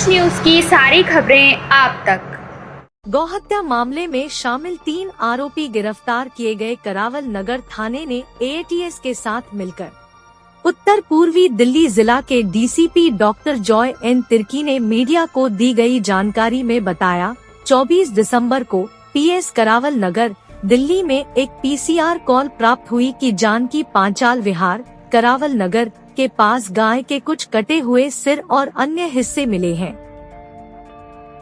देश न्यूज की सारी खबरें आप तक। गौहत्या मामले में शामिल 3 आरोपी गिरफ्तार किए गए। करावल नगर थाने ने एटीएस के साथ मिलकर उत्तर पूर्वी दिल्ली जिला के DCP doctor Joy N Tirkey ने मीडिया को दी गई जानकारी में बताया, 24 दिसंबर को पीएस करावल नगर दिल्ली में एक पीसीआर कॉल प्राप्त हुई कि जानकी पांचाल विहार करावल नगर के पास गाय के कुछ कटे हुए सिर और अन्य हिस्से मिले हैं।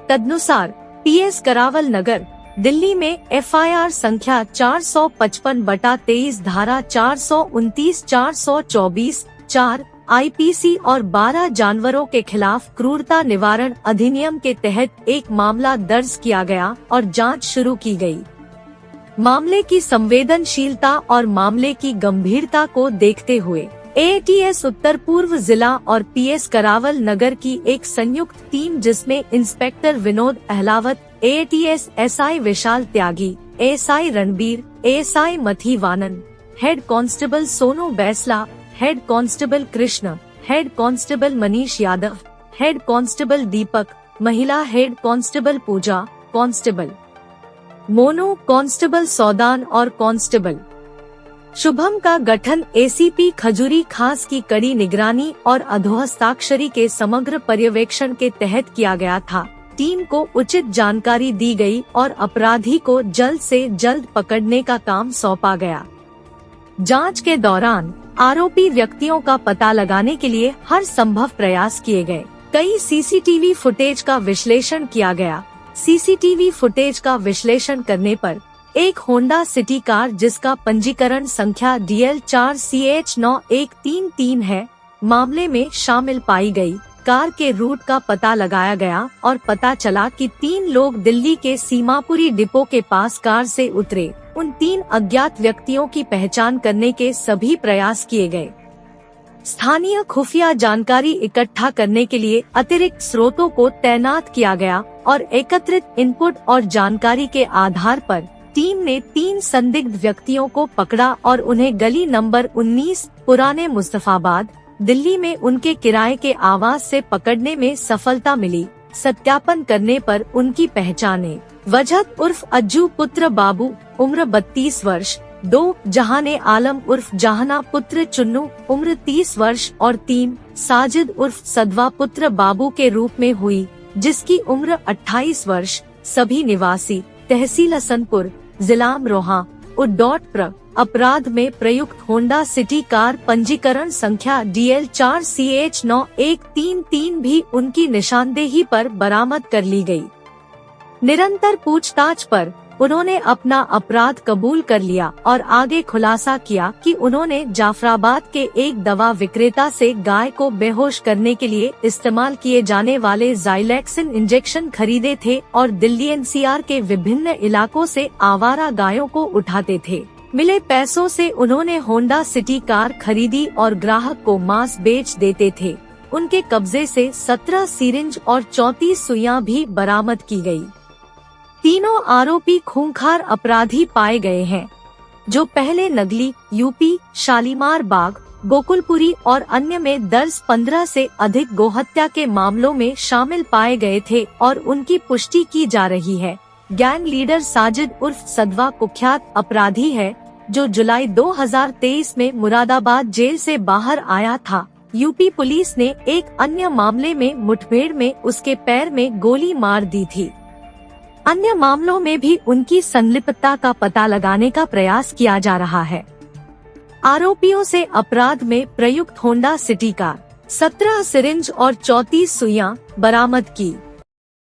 तदनुसार पीएस करावल नगर दिल्ली में एफआईआर संख्या 455/23 धारा 429, 424, 4 आईपीसी और 12 जानवरों के खिलाफ क्रूरता निवारण अधिनियम के तहत एक मामला दर्ज किया गया और जांच शुरू की गई। मामले की संवेदनशीलता और मामले की गंभीरता को देखते हुए एटीएस उत्तर पूर्व जिला और पीएस करावल नगर की एक संयुक्त टीम, जिसमें inspector Vinod Ahlawat, ATS SI Vishal Tyagi, SI Ranbir, SI Mathivanan, head constable Sonu Baisla, head constable Krishan, head constable Manish Yadav, head constable Deepak, महिला head constable Pooja, constable Monu, constable Saudan और कांस्टेबल शुभम का गठन एसीपी खजूरी खास की कड़ी निगरानी और अधोहस्ताक्षरी के समग्र पर्यवेक्षण के तहत किया गया था। टीम को उचित जानकारी दी गई और अपराधी को जल्द से जल्द पकड़ने का काम सौंपा गया। जांच के दौरान आरोपी व्यक्तियों का पता लगाने के लिए हर संभव प्रयास किए गए। कई सीसीटीवी फुटेज का विश्लेषण किया गया। सीसीटीवी फुटेज का विश्लेषण करने पर एक होंडा सिटी कार, जिसका पंजीकरण संख्या DL4CH9133 है, मामले में शामिल पाई गई। कार के रूट का पता लगाया गया और पता चला कि 3 लोग दिल्ली के सीमापुरी डिपो के पास कार से उतरे। उन 3 अज्ञात व्यक्तियों की पहचान करने के सभी प्रयास किए गए। स्थानीय खुफिया जानकारी इकट्ठा करने के लिए अतिरिक्त स्रोतों को तैनात किया गया और एकत्रित इनपुट और जानकारी के आधार पर टीम ने 3 संदिग्ध व्यक्तियों को पकड़ा और उन्हें गली नंबर 19 पुराने मुस्तफाबाद दिल्ली में उनके किराए के आवास से पकड़ने में सफलता मिली। सत्यापन करने पर उनकी पहचाने वजहत उर्फ अज्जू पुत्र बाबू उम्र 32 वर्ष, 2 जहाने आलम उर्फ जहाना पुत्र चुन्नू उम्र 30 वर्ष और 3 साजिद उर्फ सदवा पुत्र बाबू के रूप में हुई, जिसकी उम्र 28 वर्ष। सभी निवासी तहसील हसनपुर, जिला अमरोहा। उड्डॉट अपराध में प्रयुक्त होंडा सिटी कार पंजीकरण संख्या DL4CH9133 भी उनकी निशानदेही पर बरामद कर ली गई। निरंतर पूछताछ पर उन्होंने अपना अपराध कबूल कर लिया और आगे खुलासा किया कि उन्होंने जाफराबाद के एक दवा विक्रेता से गाय को बेहोश करने के लिए इस्तेमाल किए जाने वाले ज़ाइलेक्सिन इंजेक्शन खरीदे थे और दिल्ली एनसीआर के विभिन्न इलाकों से आवारा गायों को उठाते थे। मिले पैसों से उन्होंने होंडा सिटी कार खरीदी और ग्राहक को मांस बेच देते थे। उनके कब्जे से 17 सिरिंज और 34 सुइयां भी बरामद की गयी। तीनों आरोपी खूंखार अपराधी पाए गए हैं, जो पहले नगली, यूपी, शालीमार बाग, गोकुलपुरी और अन्य में दर्ज 15 से अधिक गोहत्या के मामलों में शामिल पाए गए थे और उनकी पुष्टि की जा रही है। गैंग लीडर साजिद उर्फ सदवा कुख्यात अपराधी है, जो जुलाई 2023 में मुरादाबाद जेल से बाहर आया था। यूपी पुलिस ने एक अन्य मामले में मुठभेड़ में उसके पैर में गोली मार दी थी। अन्य मामलों में भी उनकी संलिप्तता का पता लगाने का प्रयास किया जा रहा है। आरोपियों से अपराध में प्रयुक्त होंडा सिटी कार 17 सिरिंज और 34 सुइयां बरामद की।